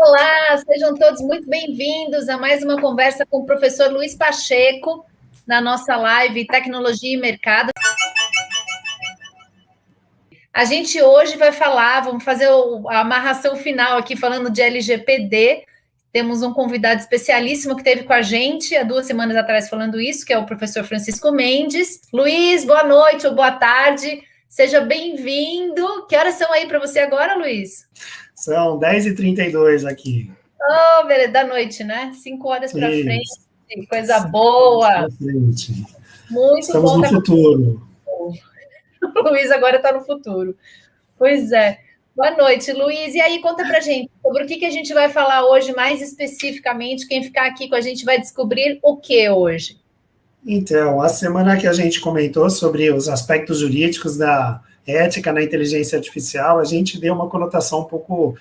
Olá, sejam todos muito bem-vindos a mais uma conversa com o professor Luiz Pacheco, na nossa live Tecnologia e Mercado. A gente hoje vai falar, vamos fazer a amarração final aqui falando de LGPD. Temos um convidado especialíssimo que esteve com a gente há 2 semanas atrás falando isso, que é o professor Francisco Mendes. Luiz, boa noite ou boa tarde, seja bem-vindo. Que horas são aí para você agora, Luiz? São 10h32 aqui. Oh, beleza, da noite, né? 5 horas para frente, coisa boa. Muito Estamos bom. no futuro. O Luiz agora está no futuro. Pois é. Boa noite, Luiz. E aí, conta pra gente sobre o que a gente vai falar hoje mais especificamente. Quem ficar aqui com a gente vai descobrir o que hoje? Então, a semana que a gente comentou sobre os aspectos jurídicos da ética na inteligência artificial, a gente deu uma conotação um pouco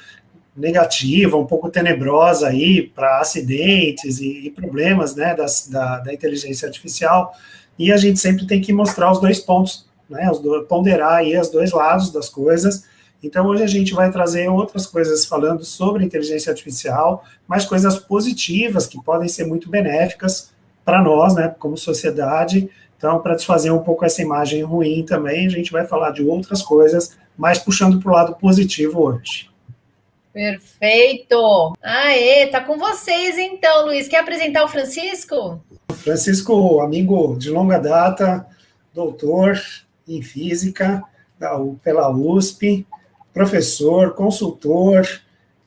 negativa, um pouco tenebrosa aí para acidentes e problemas, né, da inteligência artificial, e a gente sempre tem que mostrar os dois pontos, né, ponderar aí os dois lados das coisas. Então, hoje a gente vai trazer outras coisas falando sobre inteligência artificial, mas coisas positivas que podem ser muito benéficas para nós, né, como sociedade. Então, para desfazer um pouco essa imagem ruim também, a gente vai falar de outras coisas, mas puxando para o lado positivo hoje. Perfeito! Aê, tá com vocês então, Luiz. Quer apresentar o Francisco? Francisco, amigo de longa data, doutor em física pela USP, professor, consultor,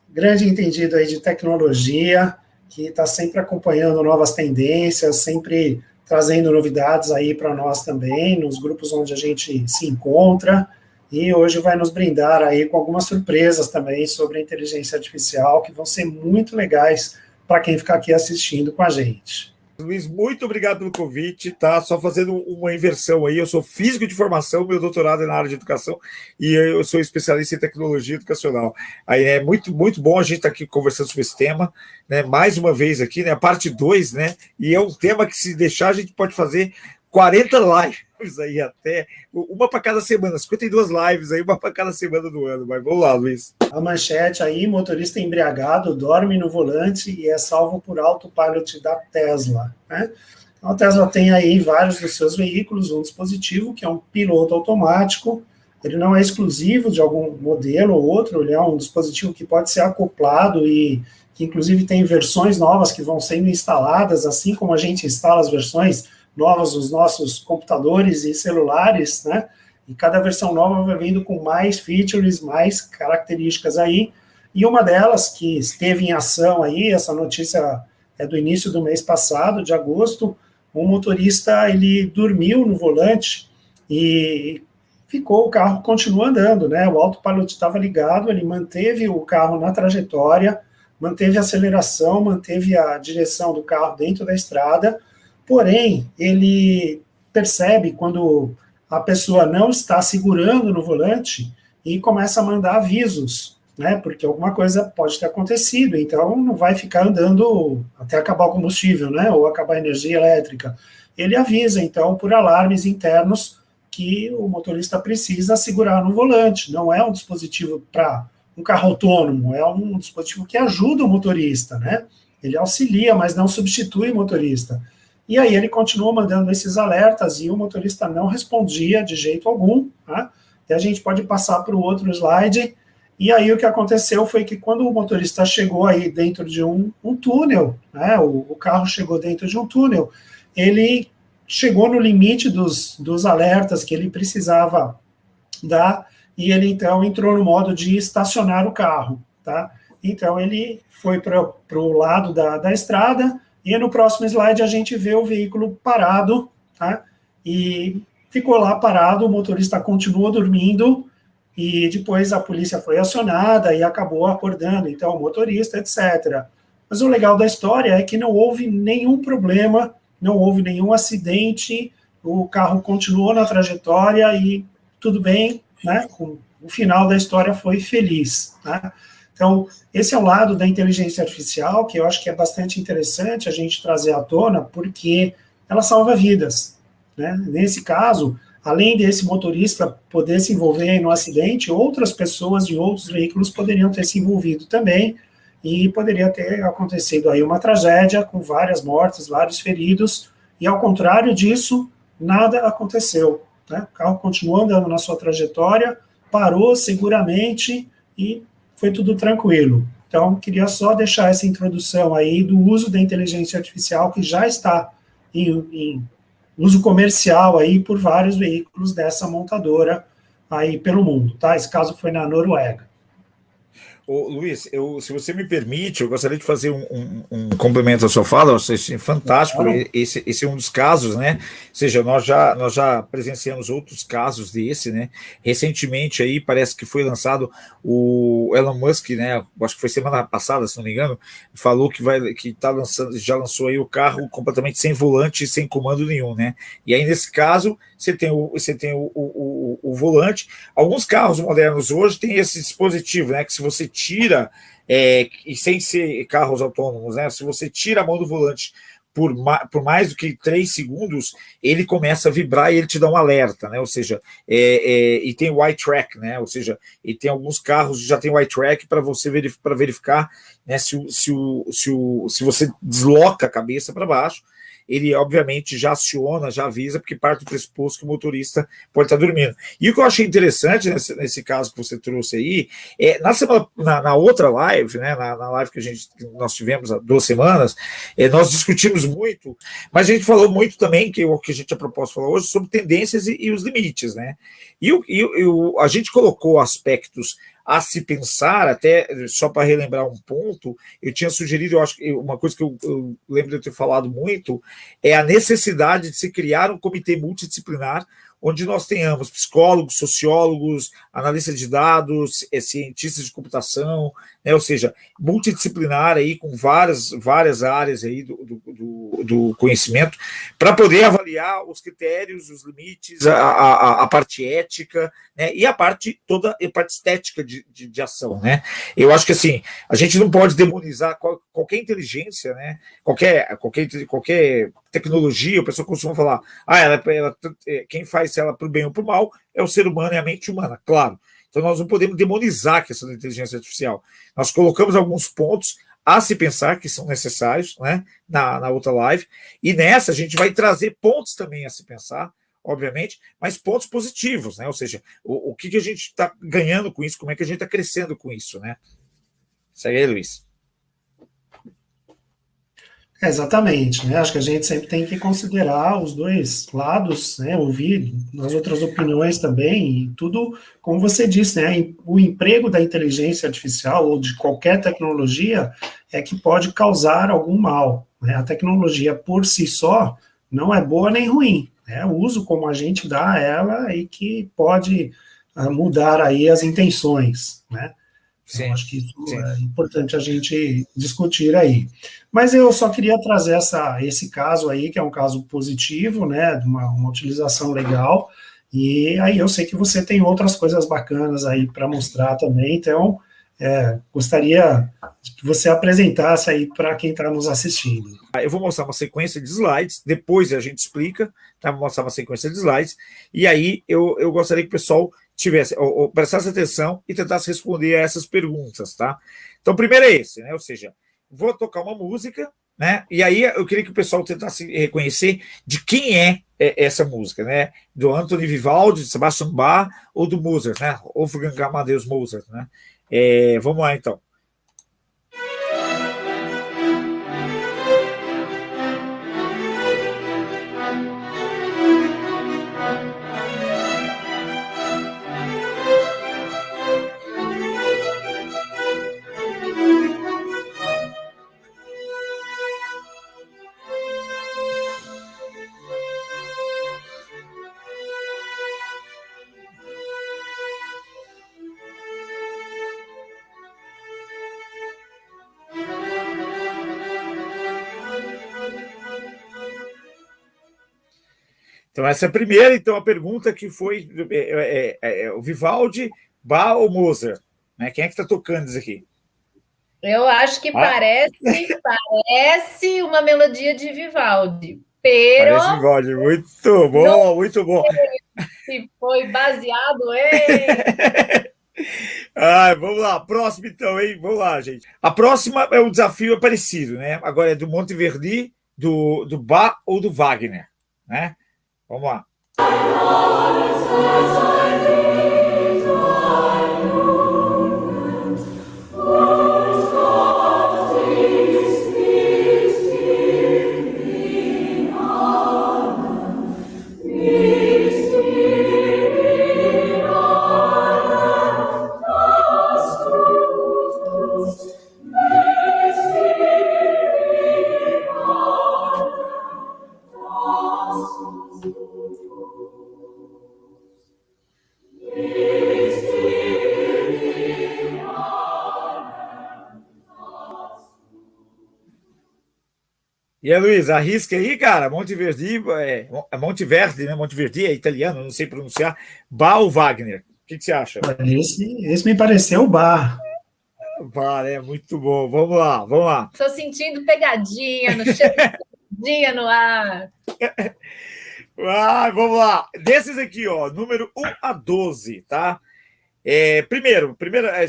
grande entendido aí de tecnologia, que está sempre acompanhando novas tendências, sempre trazendo novidades aí para nós também, nos grupos onde a gente se encontra, e hoje vai nos brindar aí com algumas surpresas também sobre a inteligência artificial, que vão ser muito legais para quem ficar aqui assistindo com a gente. Luiz, muito obrigado pelo convite, tá? Só fazendo uma inversão aí, eu sou físico de formação, meu doutorado é na área de educação e eu sou especialista em tecnologia educacional. Aí é muito bom a gente estar aqui conversando sobre esse tema, né? Mais uma vez aqui, né? A parte 2, né? E é um tema que, se deixar, a gente pode fazer 40 lives aí até, uma para cada semana, 52 lives aí, uma para cada semana do ano. Mas vamos lá, Luiz. A manchete aí: motorista embriagado dorme no volante e é salvo por autopilot da Tesla, né? Então, a Tesla tem aí vários dos seus veículos um dispositivo que é um piloto automático. Ele não é exclusivo de algum modelo ou outro, ele é um dispositivo que pode ser acoplado e que inclusive tem versões novas que vão sendo instaladas, assim como a gente instala as versões novas nos nossos computadores e celulares, né? E cada versão nova vai vindo com mais features, mais características aí. E uma delas que esteve em ação aí, essa notícia é do início do mês passado, de agosto, um motorista, ele dormiu no volante e o carro continua andando, né? O autopilot estava ligado, ele manteve o carro na trajetória, manteve a aceleração, manteve a direção do carro dentro da estrada. Porém, ele percebe quando a pessoa não está segurando no volante e começa a mandar avisos, né? Porque alguma coisa pode ter acontecido, então não vai ficar andando até acabar o combustível, né? Ou acabar a energia elétrica. Ele avisa, então, por alarmes internos, que o motorista precisa segurar no volante. Não é um dispositivo para um carro autônomo, é um dispositivo que ajuda o motorista, né? Ele auxilia, mas não substitui o motorista. E aí ele continuou mandando esses alertas e o motorista não respondia de jeito algum, né? E a gente pode passar para o outro slide. E aí o que aconteceu foi que quando o motorista chegou aí dentro de um túnel, né? O carro chegou dentro de um túnel, ele chegou no limite dos alertas que ele precisava dar e ele então entrou no modo de estacionar o carro, tá? Então ele foi para o lado da estrada. E no próximo slide a gente vê o veículo parado, tá? E ficou lá parado, o motorista continuou dormindo, e depois a polícia foi acionada e acabou acordando, então, o motorista, etc. Mas o legal da história é que não houve nenhum problema, não houve nenhum acidente, o carro continuou na trajetória e tudo bem, né? O final da história foi feliz, tá? Então, esse é o lado da inteligência artificial, que eu acho que é bastante interessante a gente trazer à tona, porque ela salva vidas, né? Nesse caso, além desse motorista poder se envolver no acidente, outras pessoas de outros veículos poderiam ter se envolvido também, e poderia ter acontecido aí uma tragédia com várias mortes, vários feridos, e ao contrário disso, nada aconteceu, né? O carro continuou andando na sua trajetória, parou seguramente e foi tudo tranquilo. Então, queria só deixar essa introdução aí do uso da inteligência artificial que já está em uso comercial aí por vários veículos dessa montadora aí pelo mundo, tá? Esse caso foi na Noruega. Ô, Luiz, se você me permite, eu gostaria de fazer um complemento à sua fala. Eu achei fantástico. Claro. Esse é um dos casos, né? Ou seja, nós já presenciamos outros casos desse, né? Recentemente aí parece que foi lançado o Elon Musk, né? Acho que foi semana passada, se não me engano, falou que tá lançando, já lançou aí o carro completamente sem volante e sem comando nenhum, né? E aí, nesse caso, você tem o volante. Alguns carros modernos hoje têm esse dispositivo, né? Que se você tira, e sem ser carros autônomos, né? Se você tira a mão do volante por mais do que 3 segundos, ele começa a vibrar e ele te dá um alerta, né? Ou seja, e tem o eye track, né? Ou seja, e tem alguns carros que já tem o eye track para você verificar, né, se você desloca a cabeça para baixo, ele obviamente já aciona, já avisa, porque parte do pressuposto que o motorista pode estar dormindo. E o que eu achei interessante nesse caso que você trouxe aí, na outra live, né, na live que nós tivemos há 2 semanas, nós discutimos muito, mas a gente falou muito também, que o que a gente tinha proposto falar hoje, sobre tendências e os limites, né? A gente colocou aspectos a se pensar, até só para relembrar um ponto, eu tinha sugerido, eu acho que uma coisa que eu lembro de eu ter falado muito, é a necessidade de se criar um comitê multidisciplinar, onde nós tenhamos psicólogos, sociólogos, analistas de dados, cientistas de computação, né, ou seja, multidisciplinar aí com várias áreas aí do conhecimento, para poder avaliar os critérios, os limites, a parte ética, né, e a parte estética de ação, né? Eu acho que assim, a gente não pode demonizar qualquer inteligência, né? Qualquer tecnologia, a pessoa costuma falar, quem faz ela para o bem ou para o mal é o ser humano e a mente humana, claro. Então nós não podemos demonizar a questão da inteligência artificial. Nós colocamos alguns pontos a se pensar que são necessários, né, na outra live, e nessa a gente vai trazer pontos também a se pensar, obviamente, mas pontos positivos, né? Ou seja, o que a gente está ganhando com isso, como é que a gente está crescendo com isso, né? Segue aí, Luiz. Exatamente, né? Acho que a gente sempre tem que considerar os dois lados, né? Ouvir as outras opiniões também, e tudo, como você disse, né? O emprego da inteligência artificial ou de qualquer tecnologia é que pode causar algum mal, né? A tecnologia por si só não é boa nem ruim, né? O uso como a gente dá a ela e que pode mudar aí as intenções, né? Então, acho que isso é importante a gente discutir aí. Mas eu só queria trazer esse caso aí, que é um caso positivo, né, de uma utilização legal, e aí eu sei que você tem outras coisas bacanas aí para mostrar também, então gostaria que você apresentasse aí para quem está nos assistindo. Eu vou mostrar uma sequência de slides, depois a gente explica, tá? Vou mostrar uma sequência de slides, e aí eu gostaria que o pessoal prestasse atenção e tentasse responder a essas perguntas, tá? Então, primeiro é esse, né? Ou seja, vou tocar uma música, né? E aí eu queria que o pessoal tentasse reconhecer de quem é essa música, né? Do Anthony Vivaldi, de Sebastian Bach ou do Mozart, né? Wolfgang Amadeus Mozart, né? Vamos lá, então. Então, essa é a primeira. Então, a pergunta que foi o Vivaldi, Bach ou Mozart? Né? Quem é que está tocando isso aqui? Eu acho que parece uma melodia de Vivaldi. Parece Vivaldi. Muito bom, muito bom. Se foi baseado em... Vamos lá, próximo então, hein? Vamos lá, gente. A próxima é um desafio parecido, né? Agora é do Monteverdi, do Bach ou do Wagner, né? Vamos lá. E aí, Luiz, arrisca aí, cara. Monteverdi, Monteverdi, né? Monteverdi é italiano, não sei pronunciar. Bach ou Wagner? O que você acha? Esse me pareceu o Bach. Bach, é muito bom. Vamos lá, vamos lá. Estou sentindo pegadinha no chão, pegadinha no ar. Vamos lá. Desses aqui, ó, número 1 a 12, tá? Primeiro,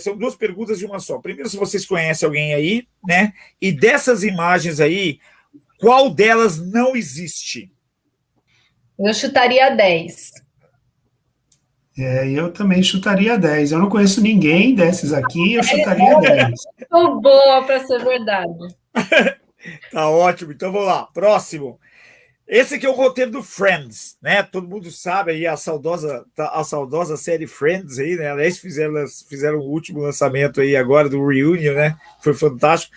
são duas perguntas de uma só. Primeiro, se vocês conhecem alguém aí, né? E dessas imagens aí, qual delas não existe? Eu chutaria 10. Eu também chutaria 10. Eu não conheço ninguém desses aqui, eu chutaria 10. Muito boa para ser verdade. Tá ótimo. Então vamos lá. Próximo. Esse aqui é o roteiro do Friends, né? Todo mundo sabe aí a saudosa série Friends aí, né? Aliás, fizeram o último lançamento aí agora do Reunion, né? Foi fantástico.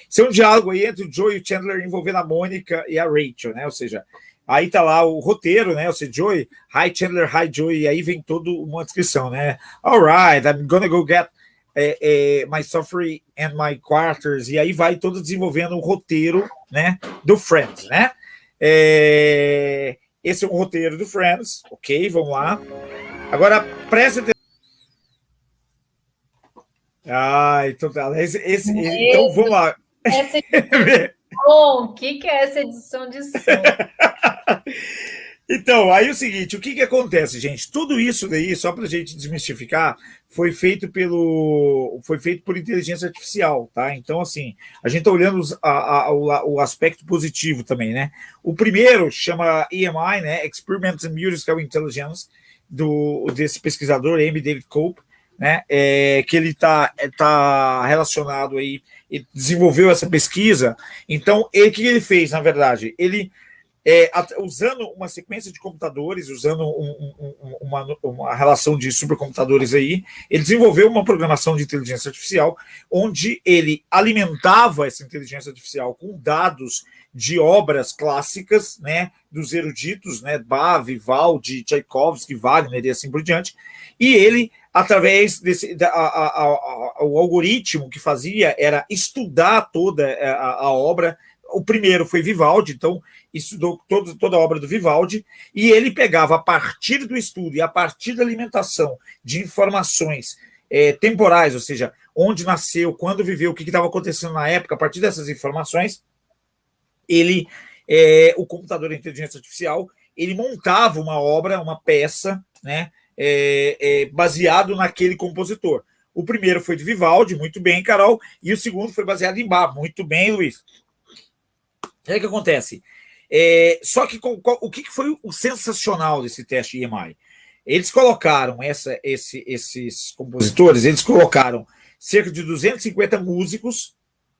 Isso é um diálogo aí entre o Joey e o Chandler envolvendo a Mônica e a Rachel, né? Ou seja, aí tá lá o roteiro, né? Ou seja, Joey, hi Chandler, hi Joey, e aí vem toda uma descrição, né? All right, I'm gonna go get my software and my quarters, e aí vai todo desenvolvendo o roteiro, né? Do Friends, né? Esse é um roteiro do Friends, ok? Vamos lá. Agora, presta atenção. Então tá. Então vamos lá. Essa edição, o que é essa edição de som? Então, aí o seguinte, o que acontece, gente? Tudo isso daí, só para a gente desmistificar, foi feito por inteligência artificial, tá? Então, assim, a gente está olhando o aspecto positivo também, né? O primeiro chama EMI, né? Experiment in Musical Intelligence, desse pesquisador, M. David Cope, né? Que ele tá relacionado aí, ele desenvolveu essa pesquisa. Então, o que ele fez, na verdade? Ele usando uma sequência de computadores, usando uma relação de supercomputadores aí, ele desenvolveu uma programação de inteligência artificial, onde ele alimentava essa inteligência artificial com dados de obras clássicas, né, dos eruditos, né, Bach, Vivaldi, Tchaikovsky, Wagner e assim por diante, e ele, através o algoritmo que fazia era estudar toda a obra. O primeiro foi Vivaldi, então estudou toda a obra do Vivaldi, e ele pegava a partir do estudo e a partir da alimentação de informações temporais, ou seja, onde nasceu, quando viveu, o que estava acontecendo na época, a partir dessas informações, o computador de inteligência artificial, ele montava uma obra, uma peça, né, baseado naquele compositor. O primeiro foi de Vivaldi, muito bem, Carol, e o segundo foi baseado em Bach, muito bem, Luiz. O que acontece? Só que o que foi o sensacional desse teste EMI? Eles colocaram esses compositores, eles colocaram cerca de 250 músicos,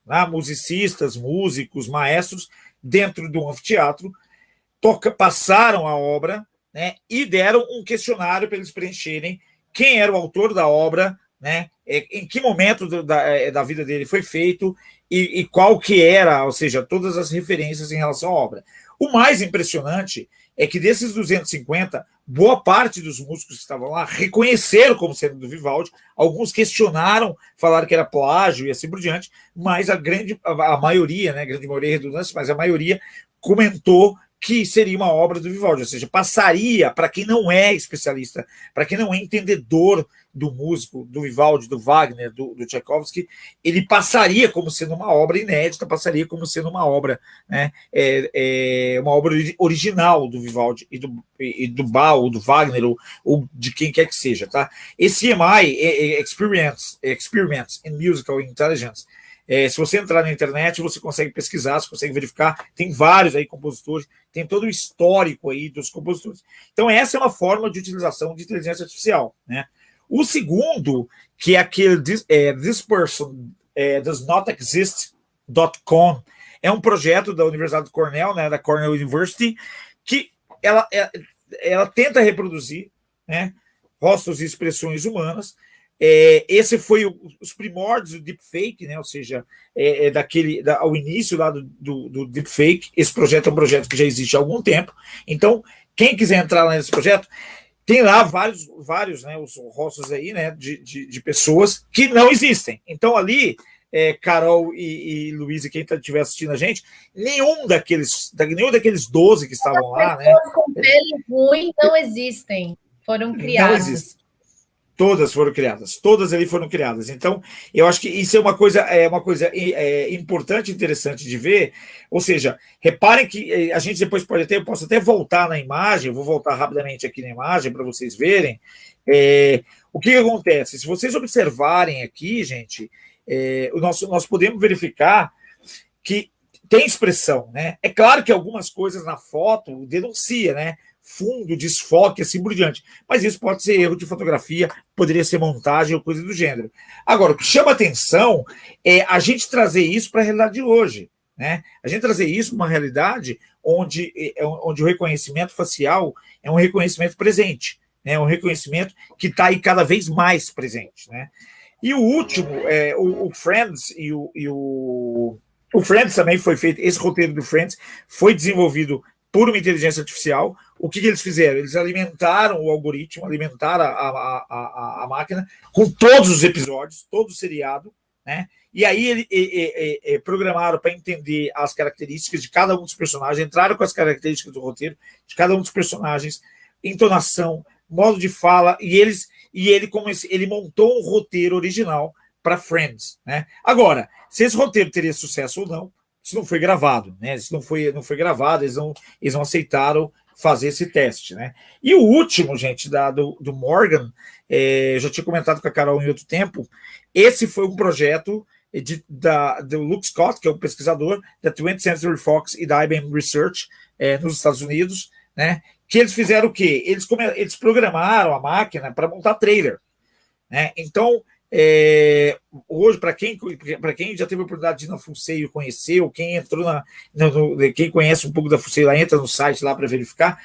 né, musicistas, músicos, maestros, dentro de um anfiteatro, passaram a obra, né, e deram um questionário para eles preencherem quem era o autor da obra, né, em que momento da vida dele foi feito e qual que era, ou seja, todas as referências em relação à obra. O mais impressionante é que desses 250, boa parte dos músicos que estavam lá reconheceram como sendo do Vivaldi, alguns questionaram, falaram que era plágio e assim por diante, mas a maioria, né, a grande maioria é redundância, mas a maioria comentou que seria uma obra do Vivaldi, ou seja, passaria para quem não é especialista, para quem não é entendedor do músico, do Vivaldi, do Wagner, do Tchaikovsky, ele passaria como sendo uma obra inédita, passaria como sendo uma obra, né, uma obra original do Vivaldi e do Bach, ou do Wagner, ou de quem quer que seja. Tá? Esse EMI, Experiments in Musical Intelligence, se você entrar na internet, você consegue pesquisar, você consegue verificar, tem vários aí compositores, tem todo o histórico aí dos compositores. Então, essa é uma forma de utilização de inteligência artificial, né? O segundo, que é aquele This Person Does Not Exist.com, é um projeto da Universidade de Cornell, né, da Cornell University, que ela tenta reproduzir, né, rostos e expressões humanas. Esse foi os primórdios do deepfake, né? Ou seja, ao início lá do deepfake. Esse projeto é um projeto que já existe há algum tempo. Então, quem quiser entrar lá nesse projeto, tem lá vários, né, os rostos aí, né, de pessoas que não existem. Então, ali, Carol e Luiz, e quem estiver assistindo a gente, nenhum daqueles 12 que estavam lá, né? Com pele ruim não existem, foram criados. Não existem. Todas foram criadas, todas ali foram criadas. Então, eu acho que isso é uma coisa importante e interessante de ver. Ou seja, reparem que a gente depois eu posso até voltar na imagem, vou voltar rapidamente aqui na imagem para vocês verem. O que acontece? Se vocês observarem aqui, gente, nós podemos verificar que tem expressão, né? É claro que algumas coisas na foto denuncia, né? Fundo, desfoque, assim por diante. Mas isso pode ser erro de fotografia, poderia ser montagem ou coisa do gênero. Agora, o que chama atenção é a gente trazer isso para a realidade de hoje, né? A gente trazer isso para uma realidade onde o reconhecimento facial é um reconhecimento presente, né? Um reconhecimento que está aí cada vez mais presente, né? E o último, o Friends o Friends também foi feito, esse roteiro do Friends foi desenvolvido por uma inteligência artificial. O que eles fizeram? Eles alimentaram o algoritmo, alimentaram a máquina com todos os episódios, todo o seriado, né? E aí programaram para entender as características de cada um dos personagens, entraram com as características do roteiro de cada um dos personagens, entonação, modo de fala, e ele montou um roteiro original para Friends, né? Agora, se esse roteiro teria sucesso ou não, isso não foi gravado, né? Isso não foi gravado, eles não aceitaram fazer esse teste, né? E o último, gente, do Morgan, já tinha comentado com a Carol em outro tempo, esse foi um projeto do Luke Scott, que é um pesquisador da 20th Century Fox e da IBM Research nos Estados Unidos, né? Que eles fizeram o quê? Eles programaram a máquina para montar trailer, né? Então, hoje, para quem já teve a oportunidade de ir na Fuseio conhecer, ou quem entrou quem conhece um pouco da Fuseio lá, entra no site lá para verificar.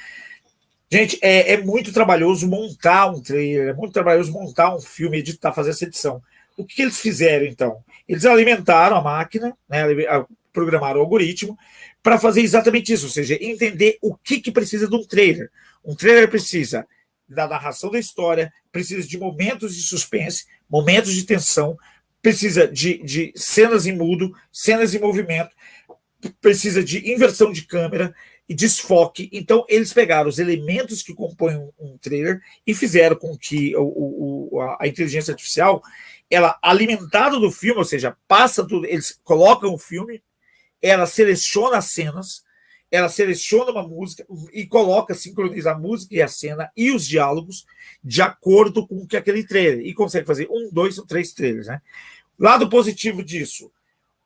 Gente, é muito trabalhoso montar um trailer, é muito trabalhoso montar um filme, editar, fazer essa edição. O que eles fizeram, então? Eles alimentaram a máquina, né, programaram o algoritmo para fazer exatamente isso, ou seja, entender o que precisa de um trailer. Um trailer precisa da narração da história, precisa de momentos de suspense, momentos de tensão, precisa de cenas em mudo, cenas em movimento, precisa de inversão de câmera e desfoque. Então, eles pegaram os elementos que compõem um trailer e fizeram com que a inteligência artificial, ela alimentada do filme, ou seja, passa tudo, eles colocam o filme, ela seleciona as cenas, ela seleciona uma música e sincroniza a música e a cena e os diálogos de acordo com que aquele trailer, e consegue fazer 1, 2 ou 3 trailers, né? Lado positivo disso,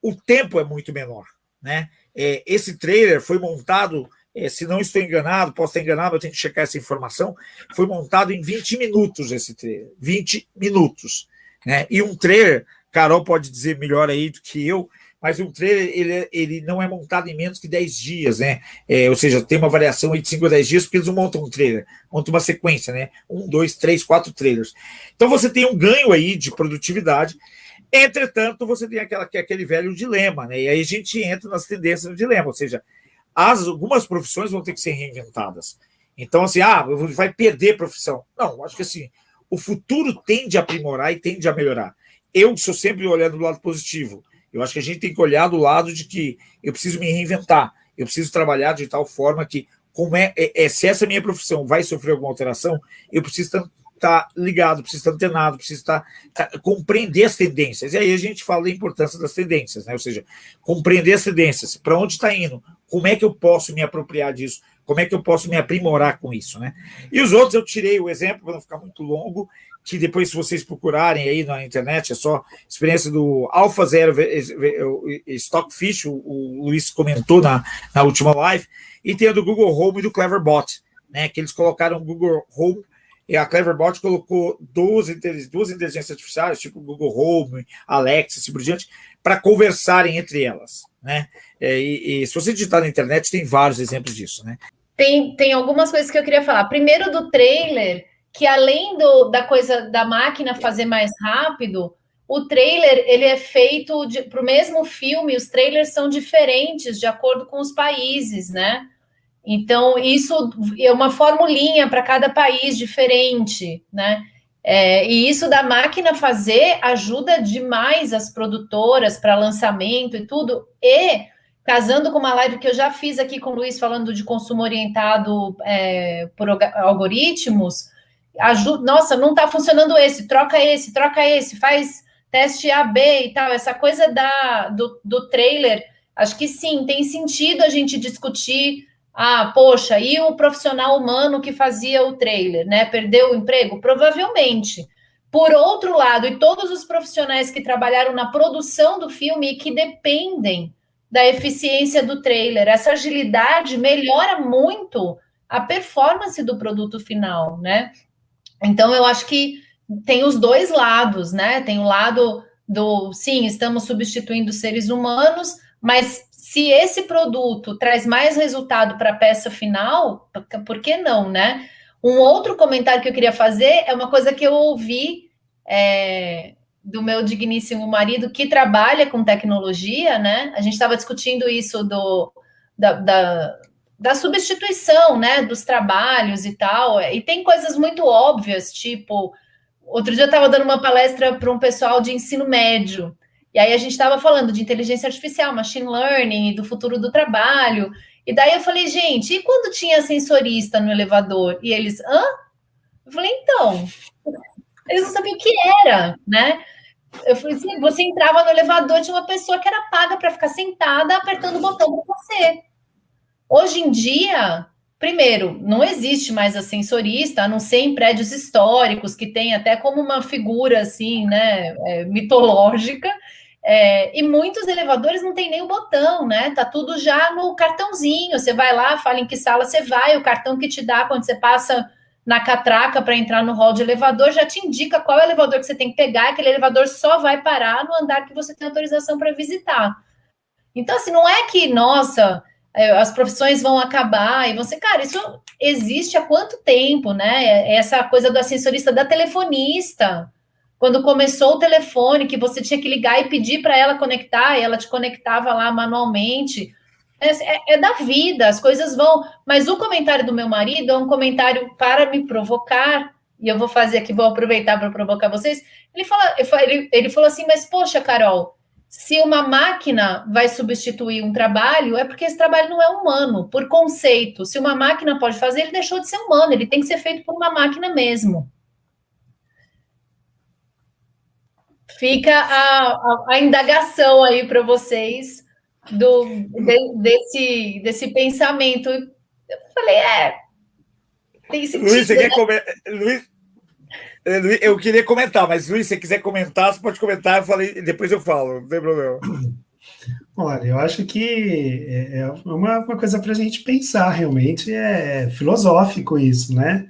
o tempo é muito menor, né? Esse trailer foi montado, se não estou enganado, posso estar enganado, eu tenho que checar essa informação, foi montado em 20 minutos esse trailer, 20 minutos, né? E um trailer, Carol pode dizer melhor aí do que eu, mas um trailer ele não é montado em menos que 10 dias, né? Ou seja, tem uma variação aí de 5 a 10 dias, porque eles não montam um trailer, montam uma sequência, né? 1, 2, 3, 4 trailers. Então você tem um ganho aí de produtividade. Entretanto, você tem aquele velho dilema, né? E aí a gente entra nas tendências do dilema, ou seja, algumas profissões vão ter que ser reinventadas. Então, assim, vai perder profissão. Não, acho que assim, o futuro tende a aprimorar e tende a melhorar. Eu sou sempre olhando do lado positivo. Eu acho que a gente tem que olhar do lado de que eu preciso me reinventar, eu preciso trabalhar de tal forma que, se essa minha profissão vai sofrer alguma alteração, eu preciso estar ligado, precisa estar antenado, precisa compreender as tendências. E aí a gente fala da importância das tendências, né? Ou seja, compreender as tendências, para onde está indo, como é que eu posso me apropriar disso, como é que eu posso me aprimorar com isso, né? E os outros eu tirei o exemplo, para não ficar muito longo, que depois, se vocês procurarem aí na internet, é só experiência do AlphaZero Stockfish, o Luiz comentou na última live, e tem a do Google Home e do Cleverbot, né, que eles colocaram o Google Home, e a Cleverbot colocou duas inteligências artificiais, tipo Google Home, Alexa, assim por diante, para conversarem entre elas, né? E se você digitar na internet, tem vários exemplos disso, né? Tem algumas coisas que eu queria falar. Primeiro, do trailer, que além da coisa da máquina fazer mais rápido, o trailer ele é feito para o mesmo filme, os trailers são diferentes de acordo com os países, né? Então, isso é uma formulinha para cada país diferente, né? E isso da máquina fazer ajuda demais as produtoras para lançamento e tudo. E, casando com uma live que eu já fiz aqui com o Luiz, falando de consumo orientado por algoritmos, ajuda, nossa, não está funcionando esse, troca esse, faz teste A/B e tal. Essa coisa do trailer, acho que sim, tem sentido a gente discutir. Poxa, e o profissional humano que fazia o trailer, né? Perdeu o emprego? Provavelmente. Por outro lado, e todos os profissionais que trabalharam na produção do filme e que dependem da eficiência do trailer, essa agilidade melhora muito a performance do produto final, né? Então, eu acho que tem os dois lados, né? Tem o lado sim, estamos substituindo seres humanos, mas se esse produto traz mais resultado para a peça final, por que não, né? Um outro comentário que eu queria fazer é uma coisa que eu ouvi do meu digníssimo marido, que trabalha com tecnologia, né? A gente estava discutindo isso da substituição, né? Dos trabalhos e tal, e tem coisas muito óbvias, tipo, outro dia eu estava dando uma palestra para um pessoal de ensino médio, e aí a gente estava falando de inteligência artificial, machine learning, do futuro do trabalho. E daí eu falei, gente, e quando tinha sensorista no elevador? E eles, hã? Eu falei, então, eles não sabiam o que era, né? Eu falei assim, você entrava no elevador, tinha uma pessoa que era paga para ficar sentada apertando o botão para você. Hoje em dia, primeiro, não existe mais ascensorista, a não ser em prédios históricos, que tem até como uma figura assim, né, mitológica. E muitos elevadores não tem nem o botão, né? Tá tudo já no cartãozinho. Você vai lá, fala em que sala você vai, o cartão que te dá quando você passa na catraca para entrar no hall de elevador já te indica qual é o elevador que você tem que pegar. Aquele elevador só vai parar no andar que você tem autorização para visitar. Então, assim, não é que, nossa, as profissões vão acabar e você, cara, isso existe há quanto tempo, né? Essa coisa do ascensorista, da telefonista. Quando começou o telefone, que você tinha que ligar e pedir para ela conectar, e ela te conectava lá manualmente. É da vida, as coisas vão. Mas o comentário do meu marido é um comentário para me provocar, e eu vou fazer aqui, vou aproveitar para provocar vocês. Ele falou assim, mas poxa, Carol, se uma máquina vai substituir um trabalho, é porque esse trabalho não é humano, por conceito. Se uma máquina pode fazer, ele deixou de ser humano, ele tem que ser feito por uma máquina mesmo. Fica a indagação aí para vocês desse pensamento. Eu falei, tem sentido. Luiz, você quer comentar? Luiz, eu queria comentar, mas Luiz, se você quiser comentar, você pode comentar, eu falei, depois eu falo, não tem problema. Olha, eu acho que é uma coisa para a gente pensar, realmente é filosófico isso, né?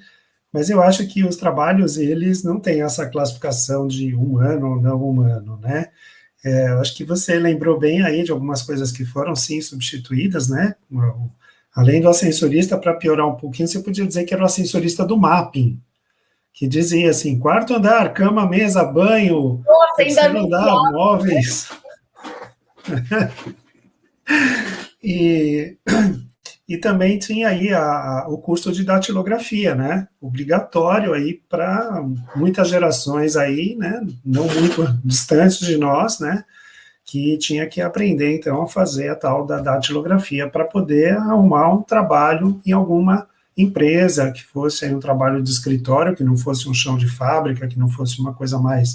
Mas eu acho que os trabalhos, eles não têm essa classificação de humano ou não humano, né? Eu acho que você lembrou bem aí de algumas coisas que foram, sim, substituídas, né? Além do ascensorista, para piorar um pouquinho, você podia dizer que era o ascensorista do mapping, que dizia assim, quarto andar, cama, mesa, banho, terceiro andar, móveis. E também tinha aí o curso de datilografia, né? Obrigatório aí para muitas gerações aí, né? Não muito distantes de nós, né? Que tinha que aprender, então, a fazer a tal da datilografia para poder arrumar um trabalho em alguma empresa, que fosse aí um trabalho de escritório, que não fosse um chão de fábrica, que não fosse uma coisa mais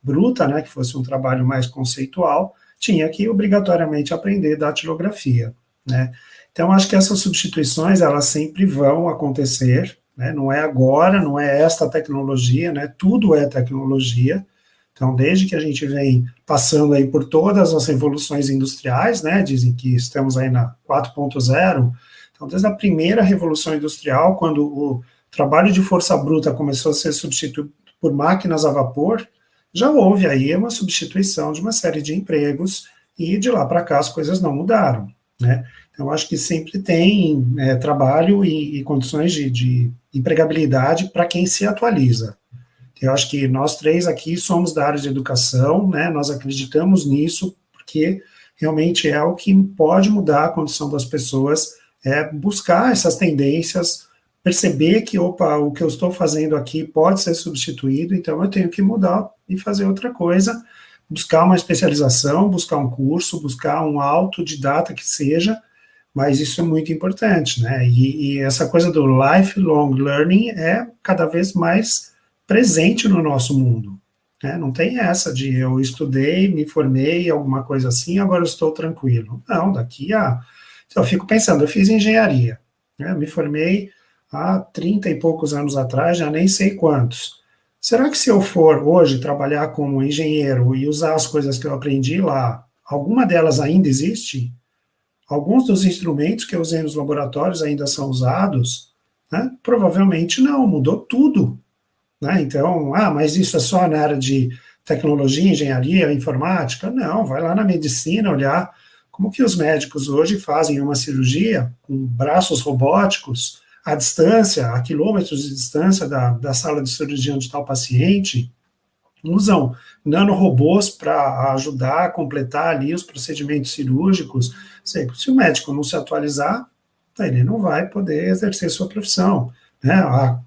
bruta, né, que fosse um trabalho mais conceitual, tinha que obrigatoriamente aprender datilografia, né. Então, acho que essas substituições, elas sempre vão acontecer, né, não é agora, não é esta tecnologia, né, tudo é tecnologia. Então, desde que a gente vem passando aí por todas as revoluções industriais, né, dizem que estamos aí na 4.0, então, desde a primeira revolução industrial, quando o trabalho de força bruta começou a ser substituído por máquinas a vapor, já houve aí uma substituição de uma série de empregos, e de lá para cá as coisas não mudaram, né. Então, acho que sempre tem trabalho e condições de empregabilidade para quem se atualiza. Eu acho que nós três aqui somos da área de educação, né, nós acreditamos nisso, porque realmente é o que pode mudar a condição das pessoas, é buscar essas tendências, perceber que, opa, o que eu estou fazendo aqui pode ser substituído, então eu tenho que mudar e fazer outra coisa, buscar uma especialização, buscar um curso, buscar um autodidata que seja, mas isso é muito importante, né, e essa coisa do lifelong learning é cada vez mais presente no nosso mundo, né? Não tem essa de eu estudei, me formei, alguma coisa assim, agora eu estou tranquilo. Não, eu fico pensando, eu fiz engenharia, né? Me formei há 30 e poucos anos atrás, já nem sei quantos. Será que se eu for hoje trabalhar como engenheiro e usar as coisas que eu aprendi lá, alguma delas ainda existe? Alguns dos instrumentos que eu usei nos laboratórios ainda são usados? Né? Provavelmente não, mudou tudo. Né? Então, mas isso é só na área de tecnologia, engenharia, informática? Não, vai lá na medicina olhar como que os médicos hoje fazem uma cirurgia com braços robóticos à distância, a quilômetros de distância da sala de cirurgia onde está o paciente, usam nanorobôs para ajudar a completar ali os procedimentos cirúrgicos. Se o médico não se atualizar, ele não vai poder exercer sua profissão. Né? A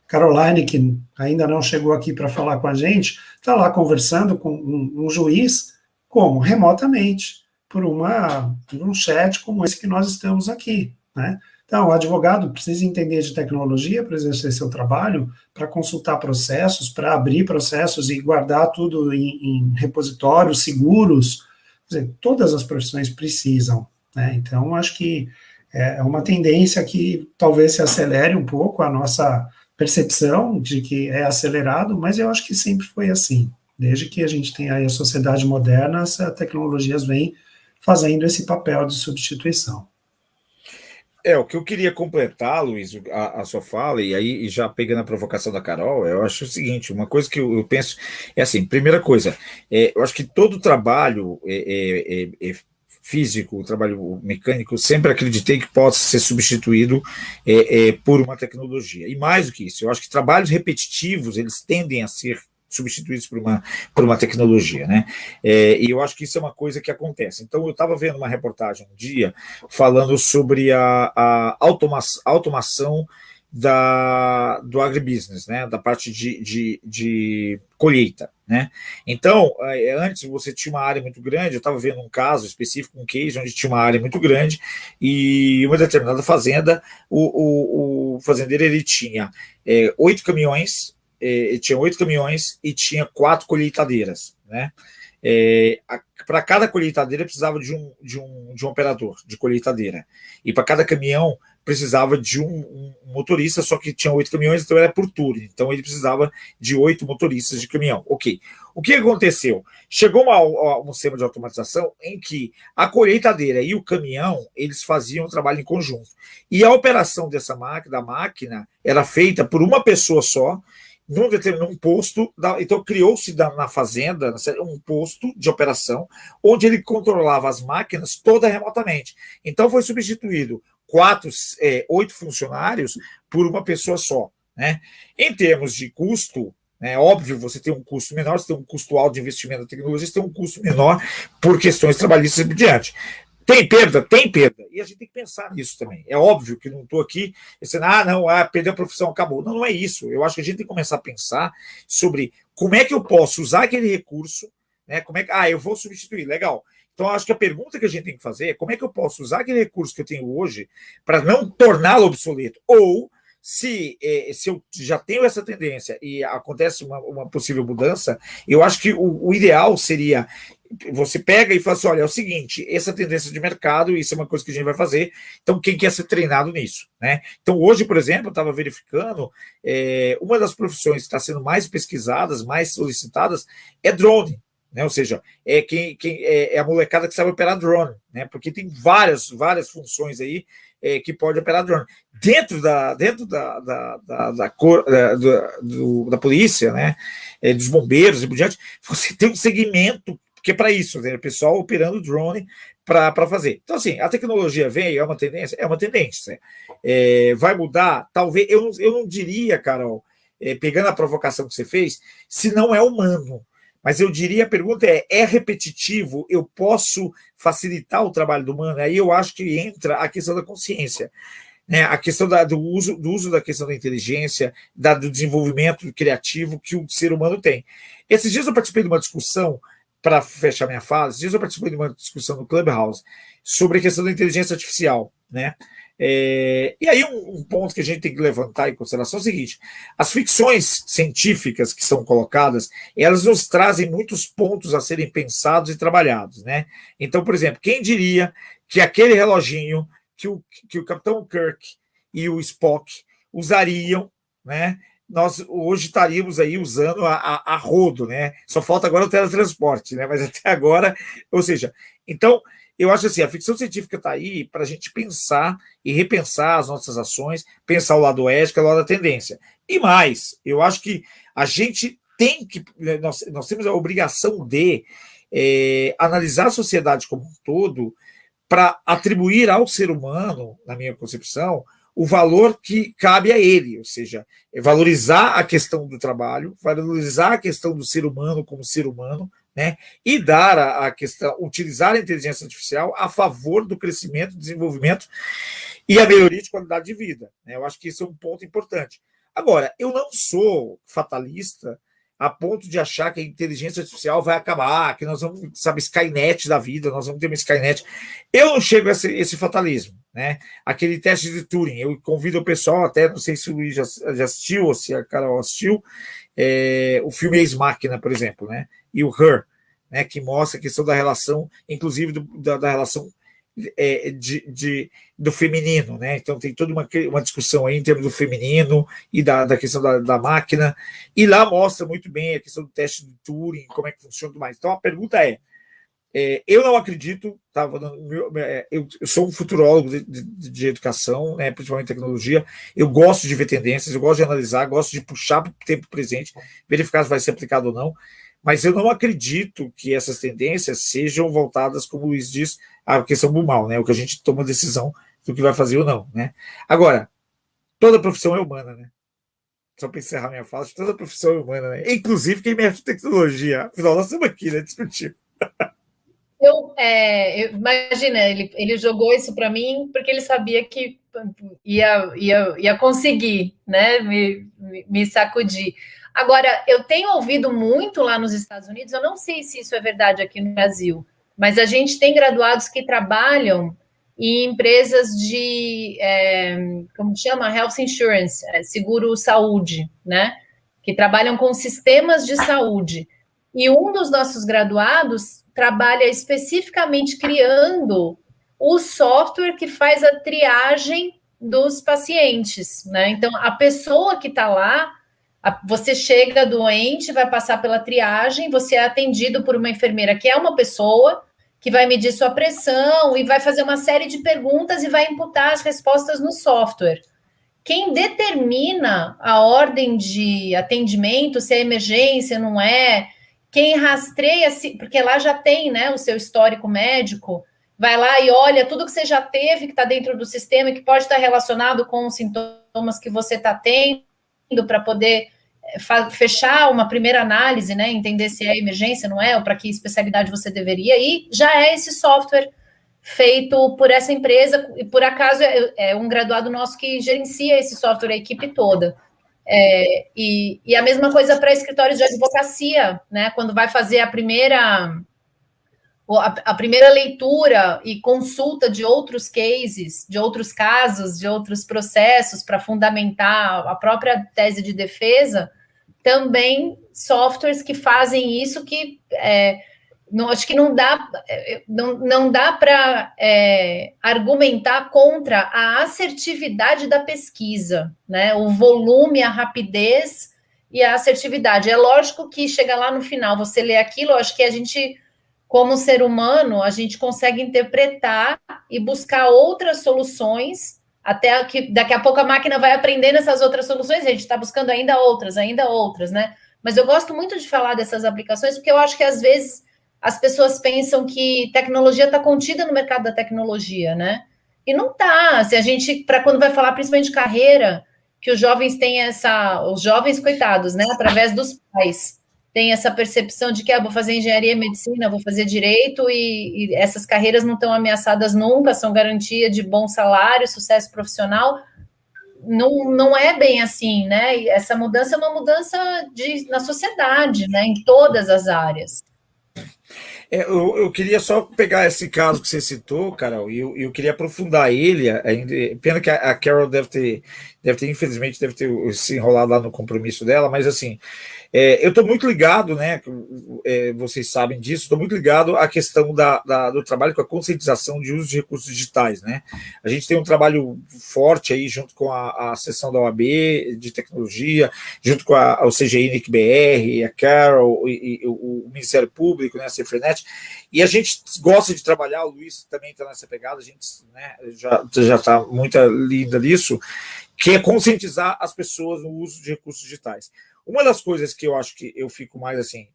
Caroline, que ainda não chegou aqui para falar com a gente, está lá conversando com um juiz, como? Remotamente, por um chat como esse que nós estamos aqui, né? Então, o advogado precisa entender de tecnologia para exercer seu trabalho, para consultar processos, para abrir processos e guardar tudo em repositórios seguros. Quer dizer, todas as profissões precisam, né? Então, acho que é uma tendência que talvez se acelere um pouco a nossa percepção de que é acelerado, mas eu acho que sempre foi assim. Desde que a gente tem aí a sociedade moderna, as tecnologias vêm fazendo esse papel de substituição. O que eu queria completar, Luiz, a sua fala, e aí já pegando a provocação da Carol, eu acho o seguinte, uma coisa que eu penso é assim, primeira coisa, eu acho que todo trabalho físico, o trabalho mecânico, sempre acreditei que possa ser substituído por uma tecnologia. E mais do que isso, eu acho que trabalhos repetitivos, eles tendem a ser substituídos por uma tecnologia, né? E eu acho que isso é uma coisa que acontece. Então, eu estava vendo uma reportagem um dia falando sobre a automação do agribusiness, né? Da parte de colheita, né? Então, antes você tinha uma área muito grande, eu estava vendo um caso específico, um case, onde tinha uma área muito grande e uma determinada fazenda, o fazendeiro ele tinha 8 caminhões, tinha 8 caminhões e tinha 4 colheitadeiras, né? Para cada colheitadeira precisava de um operador de colheitadeira, e para cada caminhão precisava de um motorista, só que tinha 8 caminhões, então era por turno, então ele precisava de 8 motoristas de caminhão. Ok. O que aconteceu? Chegou um sistema de automatização em que a colheitadeira e o caminhão, eles faziam o trabalho em conjunto, e a operação da máquina era feita por uma pessoa só, num posto, então criou-se na fazenda um posto de operação, onde ele controlava as máquinas toda remotamente. Então foi substituído 8 funcionários por uma pessoa só, né? Em termos de custo, óbvio, você tem um custo menor, você tem um custo alto de investimento na tecnologia, você tem um custo menor por questões trabalhistas e por diante. Tem perda? Tem perda. E a gente tem que pensar nisso também. É óbvio que não estou aqui dizendo, perdeu a profissão, acabou. Não, não é isso. Eu acho que a gente tem que começar a pensar sobre como é que eu posso usar aquele recurso, né? Eu vou substituir, legal. Então, acho que a pergunta que a gente tem que fazer é como é que eu posso usar aquele recurso que eu tenho hoje para não torná-lo obsoleto, ou se eu já tenho essa tendência e acontece uma possível mudança, eu acho que o ideal seria você pega e fala assim, olha, é o seguinte, essa tendência de mercado, isso é uma coisa que a gente vai fazer, então quem quer ser treinado nisso, né? Então hoje, por exemplo, eu estava verificando, uma das profissões que está sendo mais pesquisadas, mais solicitadas, é drone, né? Ou seja, é a molecada que sabe operar drone, né? Porque tem várias funções aí que pode operar drone. Dentro da polícia, né? Dos bombeiros e por diante, você tem um segmento que é para isso, né? O pessoal operando drone para fazer. Então, assim, a tecnologia vem, é uma tendência? É uma tendência. Vai mudar? Talvez, eu não diria, Carol, pegando a provocação que você fez, se não é humano. Mas eu diria, a pergunta é repetitivo? Eu posso facilitar o trabalho do humano? Aí eu acho que entra a questão da consciência, né? A questão do uso da questão da inteligência, do desenvolvimento criativo que o ser humano tem. Esses dias eu participei de uma discussão, para fechar minha fala, esses dias eu participei de uma discussão no Clubhouse sobre a questão da inteligência artificial, né? E aí um ponto que a gente tem que levantar em consideração é o seguinte: as ficções científicas que são colocadas, elas nos trazem muitos pontos a serem pensados e trabalhados, né? Então, por exemplo, quem diria que aquele reloginho que o Capitão Kirk e o Spock usariam, né? Nós hoje estaríamos aí usando a rodo, né? Só falta agora o teletransporte, né? Mas até agora, ou seja, então eu acho assim, a ficção científica está aí para a gente pensar e repensar as nossas ações, pensar o lado ético, o lado da tendência. E mais, eu acho que a gente tem que, nós temos a obrigação de analisar a sociedade como um todo para atribuir ao ser humano, na minha concepção, o valor que cabe a ele, ou seja, valorizar a questão do trabalho, valorizar a questão do ser humano como ser humano, né? E dar a questão, utilizar a inteligência artificial a favor do crescimento, desenvolvimento e a melhoria de qualidade de vida, né? Eu acho que isso é um ponto importante. Agora, eu não sou fatalista a ponto de achar que a inteligência artificial vai acabar, que nós vamos, sabe, Skynet da vida, nós vamos ter uma Skynet. Eu não chego a esse fatalismo, né? Aquele teste de Turing, eu convido o pessoal, até não sei se o Luiz já assistiu, ou se a Carol assistiu, o filme Ex Machina, por exemplo, né? E o Her, né? Que mostra a questão da relação, inclusive da relação do feminino, né? Então tem toda uma discussão aí em termos do feminino e da questão da máquina, e lá mostra muito bem a questão do teste de Turing, como é que funciona e tudo mais. Então a pergunta eu não acredito, eu sou um futurólogo de educação, né, principalmente tecnologia, eu gosto de ver tendências, eu gosto de analisar, gosto de puxar para o tempo presente, verificar se vai ser aplicado ou não, mas eu não acredito que essas tendências sejam voltadas, como o Luiz diz, à questão do mal, né, o que a gente toma decisão do que vai fazer ou não, né. Agora, toda profissão é humana, né, só para encerrar minha fala, toda profissão é humana, né, inclusive quem mexe com tecnologia, afinal nós estamos aqui, né, discutindo. Imagina, ele jogou isso para mim porque ele sabia que ia conseguir, né, me sacudir. Agora, eu tenho ouvido muito lá nos Estados Unidos, eu não sei se isso é verdade aqui no Brasil, mas a gente tem graduados que trabalham em empresas de, como chama? Health Insurance, seguro-saúde, né? Que trabalham com sistemas de saúde. E um dos nossos graduados trabalha especificamente criando o software que faz a triagem dos pacientes, né? Então, a pessoa que está lá, você chega doente, vai passar pela triagem, você é atendido por uma enfermeira que é uma pessoa que vai medir sua pressão e vai fazer uma série de perguntas e vai imputar as respostas no software. Quem determina a ordem de atendimento, se é emergência, não é, quem rastreia, porque lá já tem, né, o seu histórico médico, vai lá e olha tudo que você já teve, que está dentro do sistema e que pode estar relacionado com os sintomas que você está tendo, para poder fechar uma primeira análise, né, entender se é emergência, não é, ou para que especialidade você deveria ir, já é esse software feito por essa empresa, e por acaso é um graduado nosso que gerencia esse software, a equipe toda. E a mesma coisa para escritórios de advocacia, né? Quando vai fazer a primeira leitura e consulta de outros cases, de outros casos, de outros processos para fundamentar a própria tese de defesa, também softwares que fazem isso que não, acho que não dá para argumentar contra a assertividade da pesquisa, né? O volume, a rapidez e a assertividade. É lógico que chega lá no final, você lê aquilo, acho que a gente, como ser humano, a gente consegue interpretar e buscar outras soluções, até que daqui a pouco a máquina vai aprendendo essas outras soluções, a gente está buscando ainda outras, né? Mas eu gosto muito de falar dessas aplicações, porque eu acho que às vezes as pessoas pensam que tecnologia está contida no mercado da tecnologia, né? E não está. Se a gente, para quando vai falar principalmente de carreira, que os jovens têm os jovens, coitados, né? Através dos pais, tem essa percepção de que vou fazer engenharia e medicina, vou fazer direito, e essas carreiras não estão ameaçadas nunca, são garantia de bom salário, sucesso profissional. Não é bem assim, né? E essa mudança é uma mudança na sociedade, né? Em todas as áreas. Eu queria só pegar esse caso que você citou, Carol, e eu queria aprofundar ele. Pena que a Carol deve ter, infelizmente, se enrolado lá no compromisso dela, mas assim, eu estou muito ligado, né? Vocês sabem disso, estou muito ligado à questão do trabalho com a conscientização de uso de recursos digitais, né? A gente tem um trabalho forte aí junto com a seção da OAB de tecnologia, junto com o CGI, NIC-BR, a Carol e o Ministério Público, né, a Cefrenet, e a gente gosta de trabalhar, o Luiz também está nessa pegada, a gente, né, já está muito linda nisso, que é conscientizar as pessoas no uso de recursos digitais. Uma das coisas que eu acho que eu fico mais assim,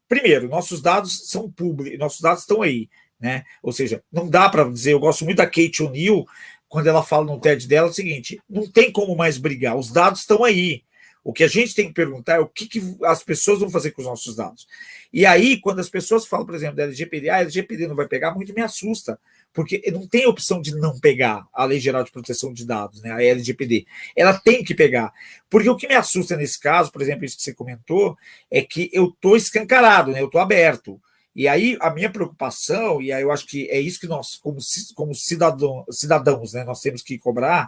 primeiro, nossos dados são públicos, nossos dados estão aí, né? Ou seja, não dá para dizer, eu gosto muito da Kate O'Neill, quando ela fala no TED dela, é o seguinte, não tem como mais brigar, os dados estão aí. O que a gente tem que perguntar é o que as pessoas vão fazer com os nossos dados. E aí, quando as pessoas falam, por exemplo, da LGPD, a LGPD não vai pegar, muito me assusta, porque não tem opção de não pegar a Lei Geral de Proteção de Dados, né, a LGPD. Ela tem que pegar. Porque o que me assusta nesse caso, por exemplo, isso que você comentou, é que eu estou escancarado, né, eu estou aberto. E aí, a minha preocupação, e aí eu acho que é isso que nós, como cidadãos, né, nós temos que cobrar,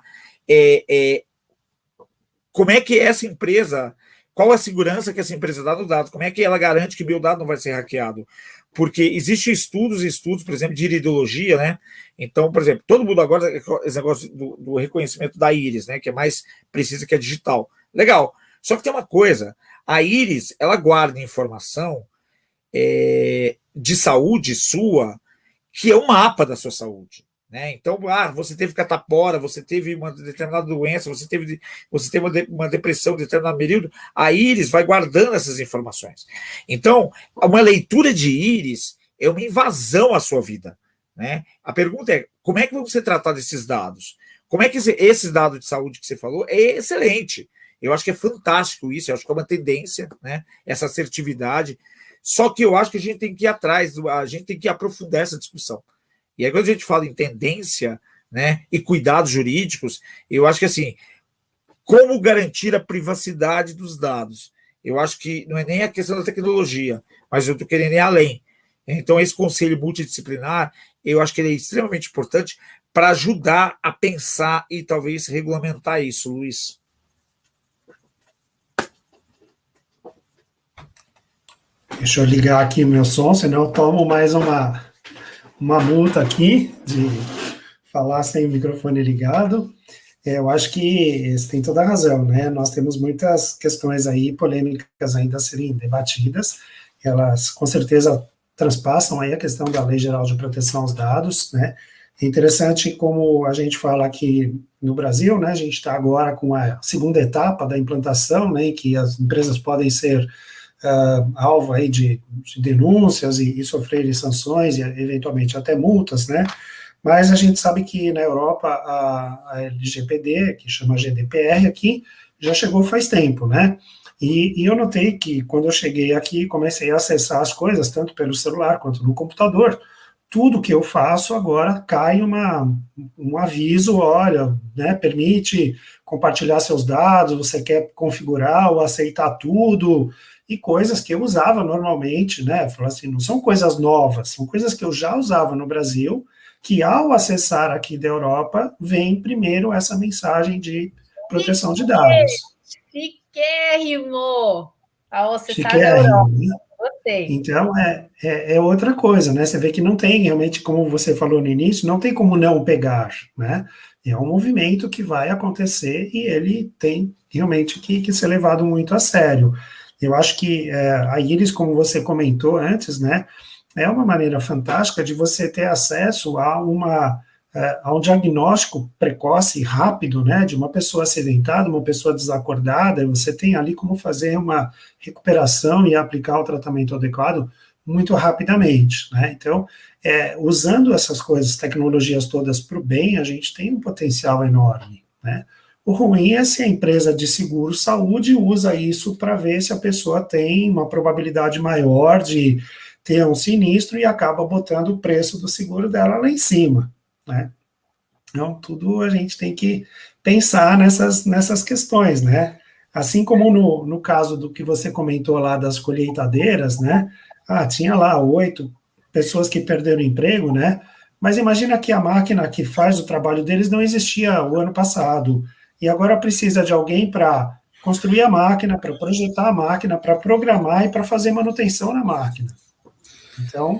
como é que essa empresa, qual a segurança que essa empresa dá no dado, como é que ela garante que meu dado não vai ser hackeado? Porque existem estudos, por exemplo, de iridologia, né? Então, por exemplo, todo mundo agora, esse negócio do reconhecimento da íris, né? Que é mais precisa que a digital. Legal. Só que tem uma coisa, a íris, ela guarda informação de saúde sua, que é um mapa da sua saúde. Né? Então, você teve catapora, você teve uma determinada doença, você teve uma depressão em determinado período, a íris vai guardando essas informações. Então, uma leitura de íris é uma invasão à sua vida. Né? A pergunta é, como é que vão ser tratados esses dados? Como é que esses dados de saúde que você falou é excelente. Eu acho que é fantástico isso, eu acho que é uma tendência, né? Essa assertividade. Só que eu acho que a gente tem que ir atrás, a gente tem que aprofundar essa discussão. E aí, quando a gente fala em tendência, né, e cuidados jurídicos, eu acho que assim, como garantir a privacidade dos dados? Eu acho que não é nem a questão da tecnologia, mas eu estou querendo ir além. Então, esse conselho multidisciplinar, eu acho que ele é extremamente importante para ajudar a pensar e talvez regulamentar isso, Luiz. Deixa eu ligar aqui o meu som, senão eu tomo mais uma multa aqui de falar sem o microfone ligado. Eu acho que você tem toda a razão, né? Nós temos muitas questões aí, polêmicas ainda a serem debatidas. Elas, com certeza, transpassam aí a questão da Lei Geral de Proteção aos Dados, né? É interessante como a gente fala aqui no Brasil, né? A gente está agora com a segunda etapa da implantação, né? Em que as empresas podem ser alvo aí de denúncias e sofrerem sanções e eventualmente até multas, né? Mas a gente sabe que na Europa a LGPD, que chama GDPR aqui, já chegou faz tempo, né? E eu notei que quando eu cheguei aqui, comecei a acessar as coisas, tanto pelo celular quanto no computador, tudo que eu faço agora cai um aviso, olha, né, permite compartilhar seus dados, você quer configurar ou aceitar tudo, e coisas que eu usava normalmente, né? Falou assim, não são coisas novas, são coisas que eu já usava no Brasil, que ao acessar aqui da Europa, vem primeiro essa mensagem de proteção de dados. Chiquérrimo! Ao acessar da Europa. Chiquérrimo, né? Gostei. Então, é outra coisa, né? Você vê que não tem realmente, como você falou no início, não tem como não pegar, né? É um movimento que vai acontecer e ele tem realmente que ser levado muito a sério. Eu acho que a Iris, como você comentou antes, né? É uma maneira fantástica de você ter acesso a um diagnóstico precoce e rápido, né, de uma pessoa acidentada, uma pessoa desacordada, e você tem ali como fazer uma recuperação e aplicar o tratamento adequado muito rapidamente, né? Então, usando essas coisas, tecnologias todas para o bem, a gente tem um potencial enorme, né? O ruim é se a empresa de seguro-saúde usa isso para ver se a pessoa tem uma probabilidade maior de ter um sinistro e acaba botando o preço do seguro dela lá em cima, né? Então, tudo a gente tem que pensar nessas questões, né? Assim como no caso do que você comentou lá das colheitadeiras, né? Tinha lá 8 pessoas que perderam o emprego, né? Mas imagina que a máquina que faz o trabalho deles não existia o ano passado, e agora precisa de alguém para construir a máquina, para projetar a máquina, para programar e para fazer manutenção na máquina. Então,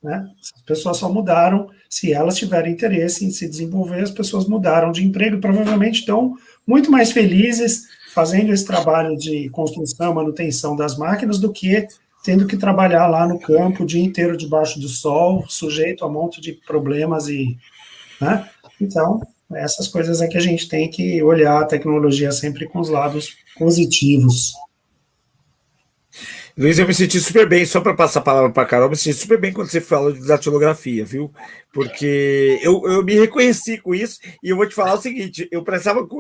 né, as pessoas só mudaram, se elas tiverem interesse em se desenvolver, as pessoas mudaram de emprego e provavelmente estão muito mais felizes fazendo esse trabalho de construção, manutenção das máquinas, do que tendo que trabalhar lá no campo o dia inteiro debaixo do sol, sujeito a um monte de problemas né? Então, essas coisas é que a gente tem que olhar a tecnologia sempre com os lados positivos. Luiz, eu me senti super bem, só para passar a palavra para a Carol, eu me senti super bem quando você falou de datilografia, viu? Porque eu me reconheci com isso, e eu vou te falar o seguinte, eu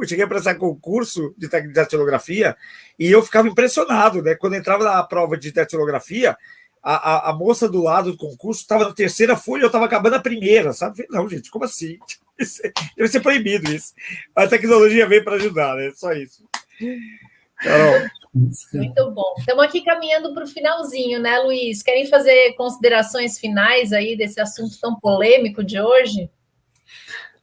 cheguei a prestar concurso de datilografia, e eu ficava impressionado, né? Quando eu entrava na prova de datilografia, a moça do lado do concurso estava na terceira folha, eu estava acabando a primeira, sabe? Não, gente, como assim? Deve ser proibido isso. A tecnologia veio para ajudar, né? Só isso. Carol. Muito bom. Estamos aqui caminhando para o finalzinho, né, Luiz? Querem fazer considerações finais aí desse assunto tão polêmico de hoje?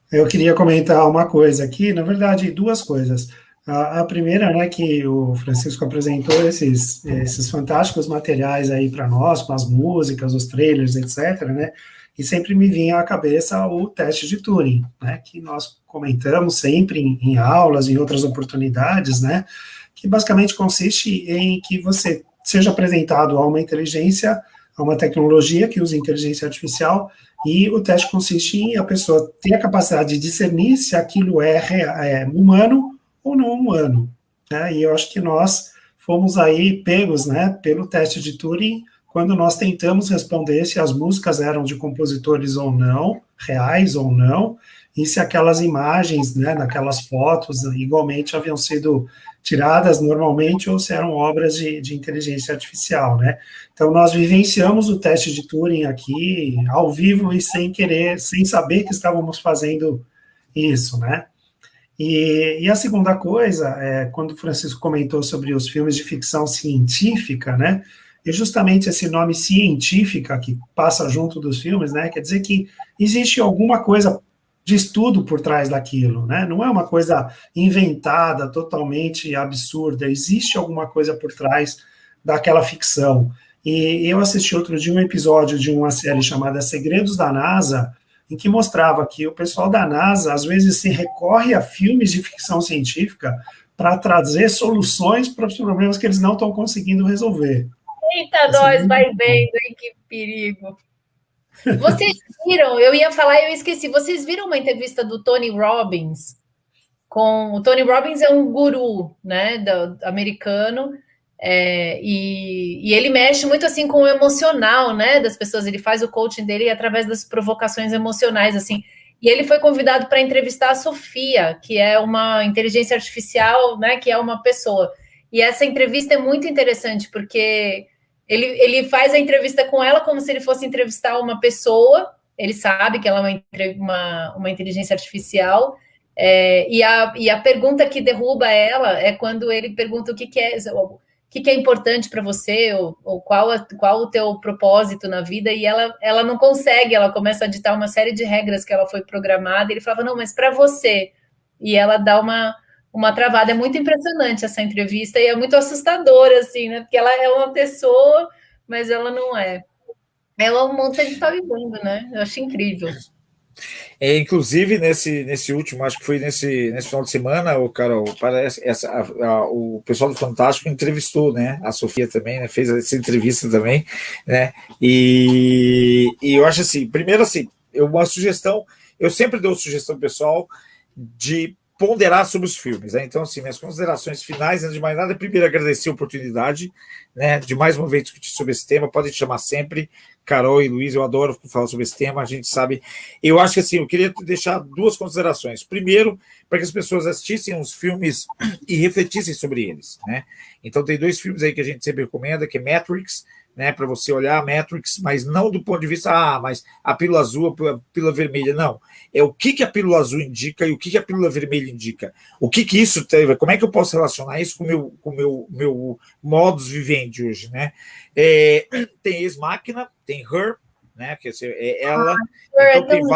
Eu queria comentar uma coisa aqui, na verdade, duas coisas. A primeira, né, que o Francisco apresentou esses fantásticos materiais aí para nós, com as músicas, os trailers, etc., né, e sempre me vinha à cabeça o teste de Turing, né, que nós comentamos sempre em aulas, em outras oportunidades, né, que basicamente consiste em que você seja apresentado a uma inteligência, a uma tecnologia que usa inteligência artificial, e o teste consiste em a pessoa ter a capacidade de discernir se aquilo é humano ou não humano, né? E eu acho que nós fomos aí pegos, né, pelo teste de Turing, quando nós tentamos responder se as músicas eram de compositores ou não, reais ou não, e se aquelas imagens, né, naquelas fotos, igualmente haviam sido tiradas normalmente ou se eram obras de inteligência artificial, né? Então, nós vivenciamos o teste de Turing aqui, ao vivo e sem querer, sem saber que estávamos fazendo isso, né? E a segunda coisa, quando o Francisco comentou sobre os filmes de ficção científica, né? E justamente esse nome científica que passa junto dos filmes, né? Quer dizer que existe alguma coisa de estudo por trás daquilo, né? Não é uma coisa inventada, totalmente absurda, existe alguma coisa por trás daquela ficção. E eu assisti outro dia um episódio de uma série chamada Segredos da NASA, em que mostrava que o pessoal da NASA, às vezes, se recorre a filmes de ficção científica para trazer soluções para os problemas que eles não estão conseguindo resolver. Eita, nós, vai vendo, hein? Que perigo. Vocês viram, eu ia falar e eu esqueci, vocês viram uma entrevista do Tony Robbins? O Tony Robbins é um guru, né, americano, e ele mexe muito assim com o emocional, né, das pessoas, ele faz o coaching dele através das provocações emocionais, assim, e ele foi convidado para entrevistar a Sofia, que é uma inteligência artificial, né, que é uma pessoa, e essa entrevista é muito interessante, porque ele faz a entrevista com ela como se ele fosse entrevistar uma pessoa, ele sabe que ela é uma inteligência artificial, e a pergunta que derruba ela é quando ele pergunta o que é. que é importante para você, ou qual o teu propósito na vida, e ela não consegue, ela começa a ditar uma série de regras que ela foi programada, e ele falava, não, mas para você, e ela dá uma travada. É muito impressionante essa entrevista, e é muito assustadora, assim, né, porque ela é uma pessoa, mas ela não é. Ela é um monte que está vivendo, né, eu acho incrível. Inclusive, nesse último, acho que foi nesse final de semana, o Carol, parece, o pessoal do Fantástico entrevistou, né, a Sofia também, né, fez essa entrevista também, né, e eu acho assim, primeiro assim, uma sugestão, eu sempre dou sugestão pessoal de ponderar sobre os filmes, né? Então, assim, minhas considerações finais, antes de mais nada, primeiro agradecer a oportunidade, né, de mais uma vez discutir sobre esse tema. Podem chamar sempre, Carol e Luiz, eu adoro falar sobre esse tema, a gente sabe. Eu acho que assim, eu queria deixar duas considerações. Primeiro, para que as pessoas assistissem os filmes e refletissem sobre eles, né? Então, tem 2 filmes aí que a gente sempre recomenda, que é Matrix, né, para você olhar a Matrix, mas não do ponto de vista, mas a pílula azul, a pílula vermelha, não. É o que a pílula azul indica e o que a pílula vermelha indica. O que isso tem, como é que eu posso relacionar isso com o meu modus vivendi hoje, né? Tem Ex-Máquina, tem Her, né, que é ela, então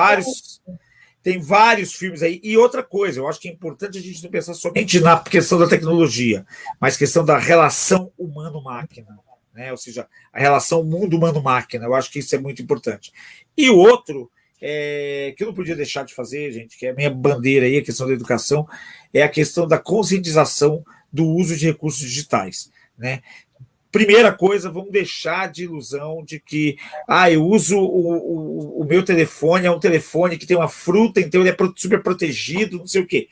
tem vários filmes aí. E outra coisa, eu acho que é importante a gente não pensar somente na questão da tecnologia, mas questão da relação humano-máquina. Né? Ou seja, a relação mundo humano-máquina, eu acho que isso é muito importante. E o outro, que eu não podia deixar de fazer, gente, que é a minha bandeira aí, a questão da educação, é a questão da conscientização do uso de recursos digitais. Né? Primeira coisa, vamos deixar de ilusão de que eu uso o meu telefone, é um telefone que tem uma fruta, então ele é super protegido, não sei o quê.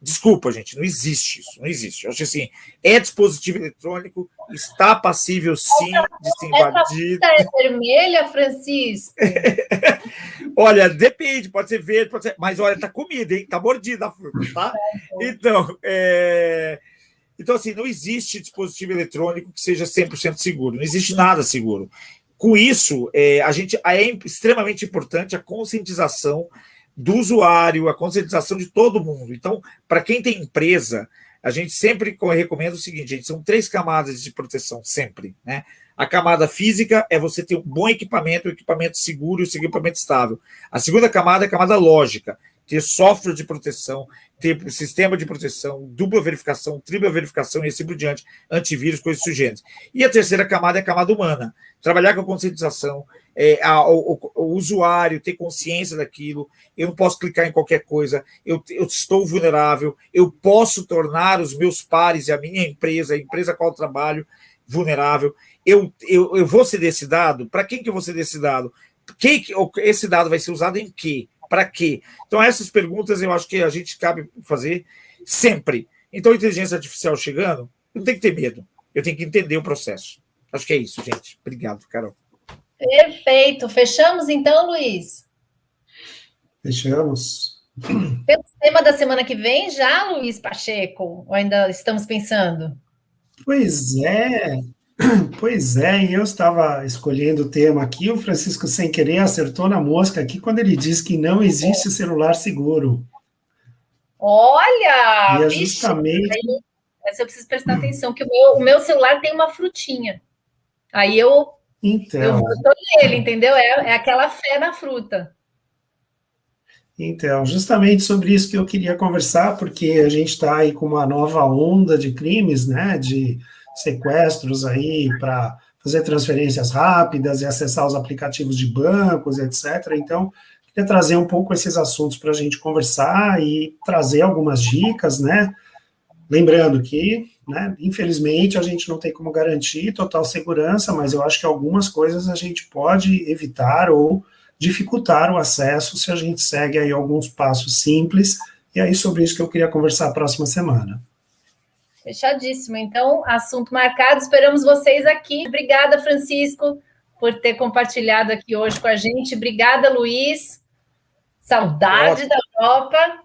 Desculpa, gente, não existe isso, não existe. Eu acho assim, é dispositivo eletrônico, está passível, sim, de ser invadido. Essa fruta é vermelha, Francisco? Olha, depende, pode ser verde, pode ser... mas olha, tá comida, hein? Tá mordida a fruta, tá? Então, assim, não existe dispositivo eletrônico que seja 100% seguro, não existe nada seguro. Com isso, é extremamente importante a conscientização do usuário, a conscientização de todo mundo. Então, para quem tem empresa, a gente sempre recomenda o seguinte, gente, são 3 camadas de proteção, sempre, né? A camada física é você ter um bom equipamento, um equipamento seguro e um equipamento estável. A segunda camada é a camada lógica, ter software de proteção, ter sistema de proteção, dupla verificação, tripla verificação e assim por diante, antivírus, coisas sujeitas. E a terceira camada é a camada humana, trabalhar com a conscientização, o usuário ter consciência daquilo, eu não posso clicar em qualquer coisa, eu estou vulnerável, eu posso tornar os meus pares e a minha empresa, a empresa a qual eu trabalho, vulnerável, eu vou ceder esse dado, para quem que eu vou ceder esse dado? Esse dado vai ser usado em quê? Para quê? Então, essas perguntas eu acho que a gente cabe fazer sempre. Então, a inteligência artificial chegando, eu não tenho que ter medo, eu tenho que entender o processo. Acho que é isso, gente. Obrigado, Carol. Perfeito. Fechamos então, Luiz? Fechamos. Pelo tema da semana que vem já, Luiz Pacheco? Ou ainda estamos pensando? Pois é, e eu estava escolhendo o tema aqui, o Francisco, sem querer, acertou na mosca aqui quando ele diz que não existe celular seguro. Olha! E é justamente... Essa eu preciso prestar atenção, que o meu celular tem uma frutinha. Aí eu tô nele, entendeu? É aquela fé na fruta. Então, justamente sobre isso que eu queria conversar, porque a gente está aí com uma nova onda de crimes, né, de sequestros aí para fazer transferências rápidas e acessar os aplicativos de bancos, etc. Então, queria trazer um pouco esses assuntos para a gente conversar e trazer algumas dicas, né? Lembrando que, né, infelizmente, a gente não tem como garantir total segurança, mas eu acho que algumas coisas a gente pode evitar ou dificultar o acesso se a gente segue aí alguns passos simples, e aí sobre isso que eu queria conversar a próxima semana. Fechadíssimo. Então, assunto marcado, esperamos vocês aqui. Obrigada, Francisco, por ter compartilhado aqui hoje com a gente. Obrigada, Luiz. Saudade da Europa.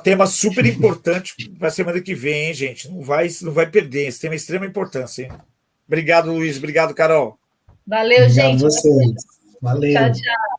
Tema super importante para a semana que vem, hein, gente? Não vai perder, esse tema é de extrema importância, hein? Obrigado, Luiz. Obrigado, Carol. Valeu, gente. Obrigado a vocês. Valeu. Tchau, tchau.